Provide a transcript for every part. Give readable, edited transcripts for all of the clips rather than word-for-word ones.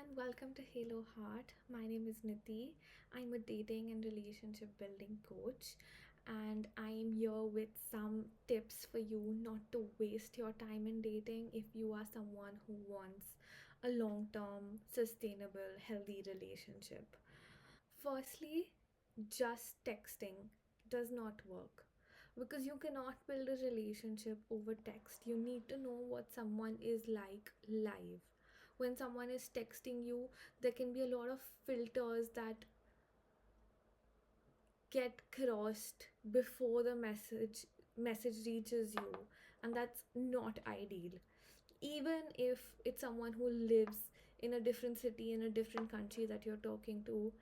and welcome to Halo Heart. My name is Niti. I'm a dating and relationship building coach, and I'm here with some tips for you not to waste your time in dating if you are someone who wants a long term, sustainable, healthy relationship. Firstly, just texting does not work because you cannot build a relationship over text. You need to know what someone is like live. When someone is texting you, there can be a lot of filters that get crossed before the message reaches you, and that's not ideal. Even if it's someone who lives in a different city, in a different country that you're talking to,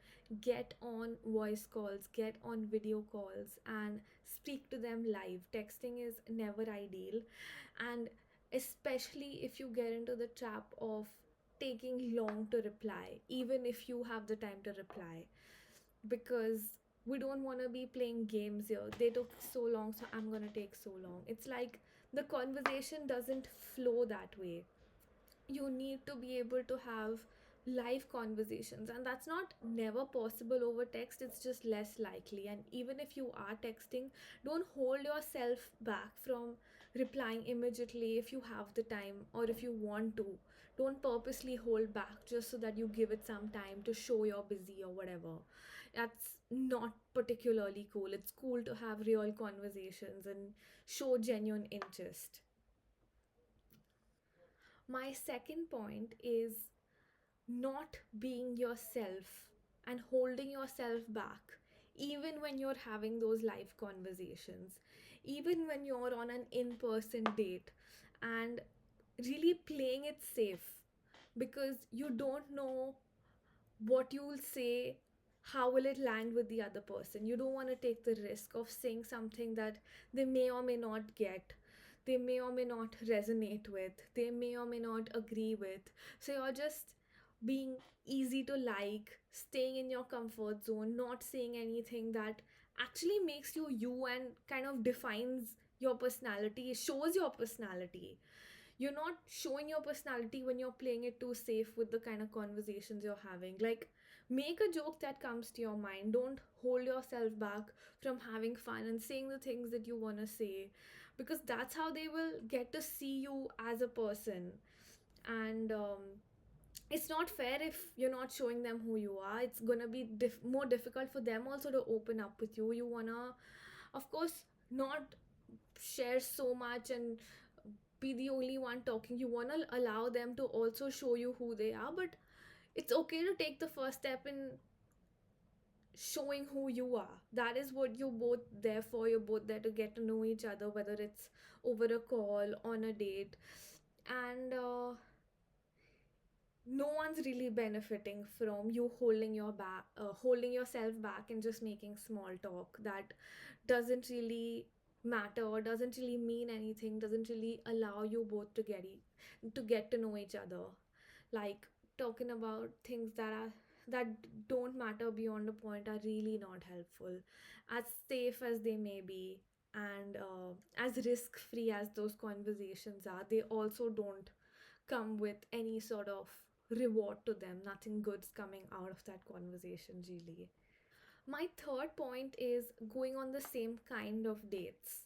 get on voice calls, get on video calls, and speak to them live. Texting is never ideal, and especially if you get into the trap of taking long to reply, even if you have the time to reply, because we don't want to be playing games here. They took so long, so I'm gonna take so long. It's like the conversation doesn't flow that way. You need to be able to have live conversations, and that's not never possible over text. It's just less likely. And even if you are texting, don't hold yourself back from replying immediately if you have the time or if you want to. Don't purposely hold back just so that you give it some time to show you're busy or whatever. That's not particularly cool. It's cool to have real conversations and show genuine interest. My second point is not being yourself and holding yourself back, even when you're having those live conversations, even when you're on an in person date, and really playing it safe, because you don't know what you'll say, how will it land with the other person. You don't want to take the risk of saying something that they may or may not get, they may or may not resonate with, they may or may not agree with. So you're just being easy to like, staying in your comfort zone, not saying anything that actually makes you you and kind of defines your personality, shows your personality. You're not showing your personality when you're playing it too safe with the kind of conversations you're having. Like, make a joke that comes to your mind. Don't hold yourself back from having fun and saying the things that you want to say, because that's how they will get to see you as a person. And it's not fair if you're not showing them who you are. It's gonna be more difficult for them also to open up with you. You wanna, of course, not share so much and be the only one talking. You want to allow them to also show you who they are, but it's okay to take the first step in showing who you are. That is what you're both there for. You're both there to get to know each other, whether it's over a call, on a date. And no one's really benefiting from you holding yourself back and just making small talk that doesn't really matter or doesn't really mean anything, doesn't really allow you both to get to know each other. Like, talking about things that don't matter beyond a point are really not helpful. As safe as they may be, and as risk free as those conversations are, they also don't come with any sort of reward to them. Nothing good's coming out of that conversation, really. My third point is going on the same kind of dates.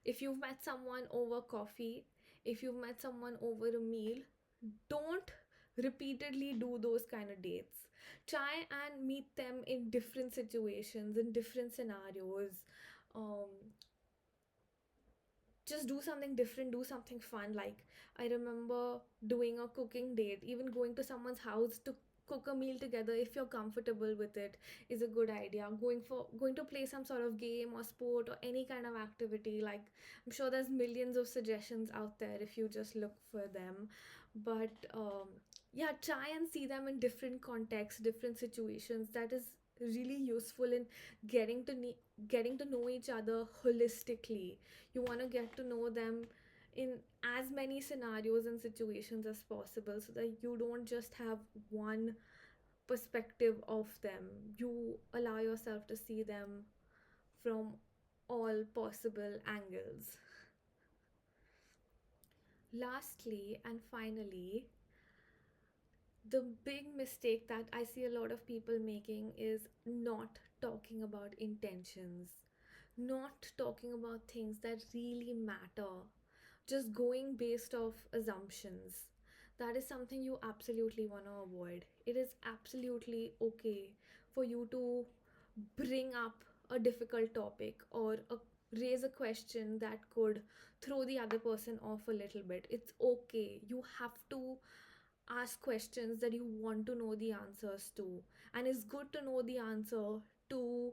If you've met someone over coffee, if you've met someone over a meal, don't repeatedly do those kind of dates. Try and meet them in different situations, in different scenarios. Um, just do something different, do something fun. Like, I remember doing a cooking date, even going to someone's house to cook a meal together. If you're comfortable with it, is a good idea. Going to play some sort of game or sport or any kind of activity. Like, I'm sure there's millions of suggestions out there if you just look for them. But yeah, try and see them in different contexts, different situations. That is really useful in getting to getting to know each other holistically. You want to get to know them in as many scenarios and situations as possible, so that you don't just have one perspective of them. You allow yourself to see them from all possible angles. Lastly and finally, The big mistake that I see a lot of people making is not talking about intentions, not talking about things that really matter, just going based off assumptions. That is something you absolutely want to avoid. It is absolutely okay for you to bring up a difficult topic or raise a question that could throw the other person off a little bit. It's okay. You have to ask questions that you want to know the answers to. And it's good to know the answer to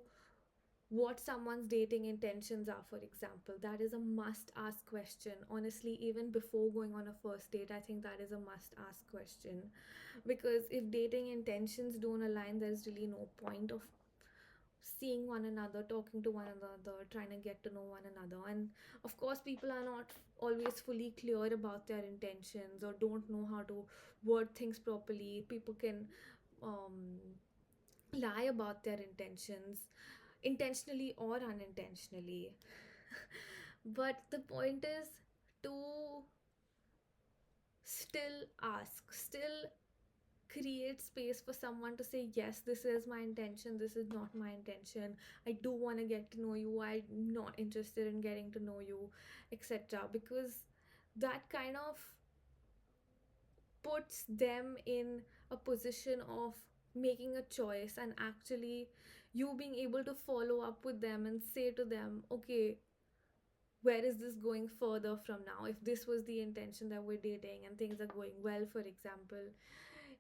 what someone's dating intentions are, for example. That is a must ask question. Honestly, even before going on a first date, I think that is a must ask question. Because if dating intentions don't align, there's really no point of seeing one another, talking to one another, trying to get to know one another. And of course, people are not always fully clear about their intentions or don't know how to word things properly. People can um, lie about their intentions, intentionally or unintentionally. But the point is to still ask, still create space for someone to say, yes, this is my intention, this is not my intention, I do want to get to know you, I'm not interested in getting to know you, etc. Because that kind of puts them in a position of making a choice, and actually you being able to follow up with them and say to them, okay, where is this going further from now? If this was the intention that we're dating and things are going well, for example,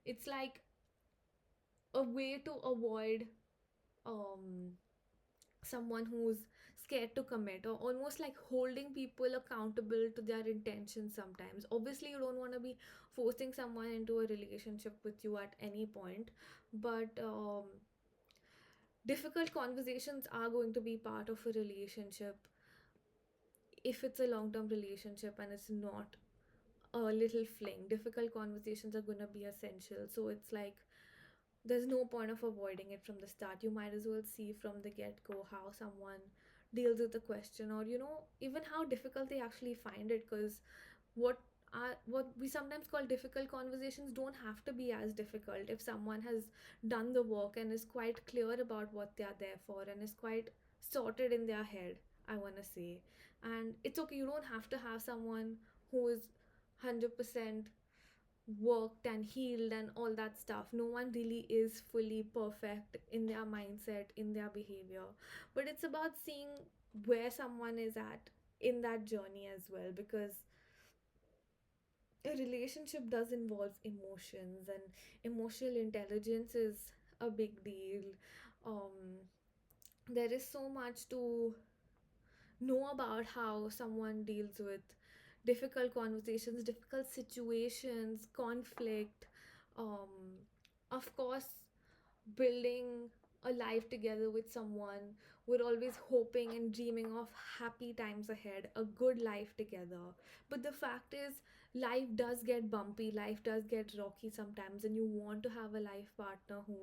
it's like a way to avoid um someone who's scared to commit, or almost like holding people accountable to their intentions. Sometimes obviously you don't want to be forcing someone into a relationship with you at any point, but difficult conversations are going to be part of a relationship if it's a long term relationship and it's not a little fling. Difficult conversations are going to be essential. So it's like there's no point of avoiding it from the start. You might as well see from the get go how someone deals with the question, or even how difficult they actually find it. Because what what we sometimes call difficult conversations don't have to be as difficult if someone has done the work and is quite clear about what they are there for and is quite sorted in their head, I want to say. And it's okay, you don't have to have someone who is 100% worked and healed and all that stuff. No one really is fully perfect in their mindset, in their behavior. But it's about seeing where someone is at in that journey as well, because a relationship does involve emotions, and emotional intelligence is a big deal. Um, there is so much to know about how someone deals with difficult conversations, difficult situations, conflict. Of course, building a life together with someone, we're always hoping and dreaming of happy times ahead, a good life together. But the fact is, life does get bumpy, life does get rocky sometimes, and you want to have a life partner who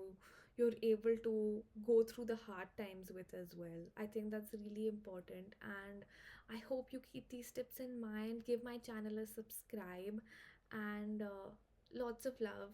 you're able to go through the hard times with as well. I think that's really important, and I hope you keep these tips in mind. Give my channel a subscribe, and lots of love.